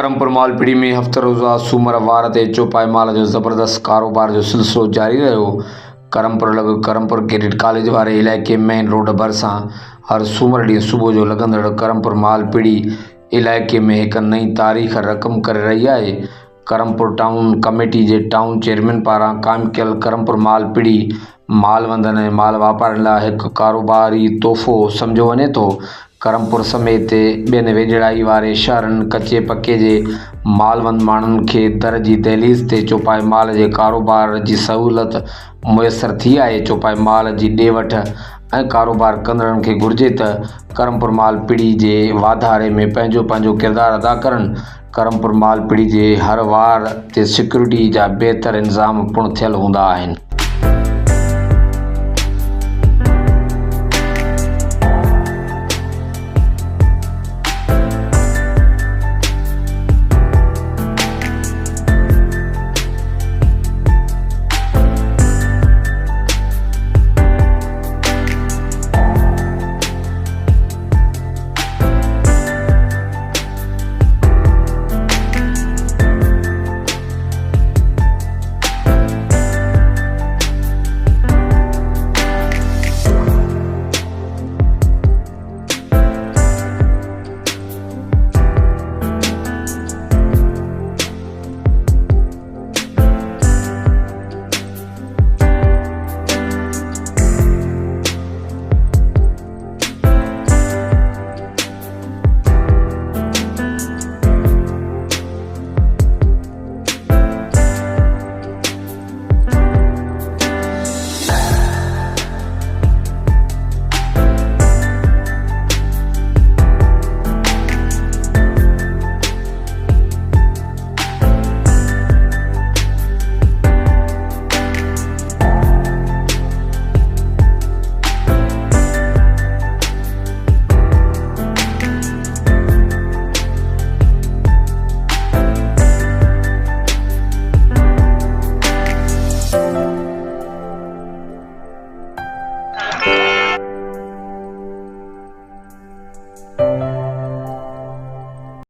ڪرمپور मालपीड़ी में हफ़्ते रोज़ा सूमर वार ते चौपाई माल जो ज़बरदस्त कारोबार जो सिलसिलो जारी रहियो। ڪرمپور कैडेट कॉलेज वारे इलाइक़े मेन रोड भरिसां हर सूमर ॾींहुं सुबुह जो लॻंदड़ ڪرمپور मालपीड़ी इलाइक़े में हिकु नई तारीख़ रक़म करे रही आहे। ڪرمپور टाउन कमेटी जे टाउन चेयरमैन पारां क़ाइमु कयल ڪرمپور मालपीड़ी मालवंदन ऐं माल वापारियुनि लाइ हिकु कारोबारी तोहफ़ो सम्झो वञे थो। ڪرمپور समेत ॿियनि वेझड़ाई वारे शहरनि कचे पके जे मालवंद माण्हुनि खे दर जी दहलीज़ ते चौपाई माल जे कारोबार जी सहूलियत मुयसरु थी आहे। चौपाई माल जी ॾे वठि ऐं कारोबार कंदड़नि खे घुरिजे त ڪرمپور मालपीड़ी जे वाधारे में पंहिंजो किरदारु अदा करनि। ڪرمپور मालपीड़ी जे हर वार ते सिक्योरिटी जा बहितर इंतज़ाम पिणु थियल हूंदा आहिनि।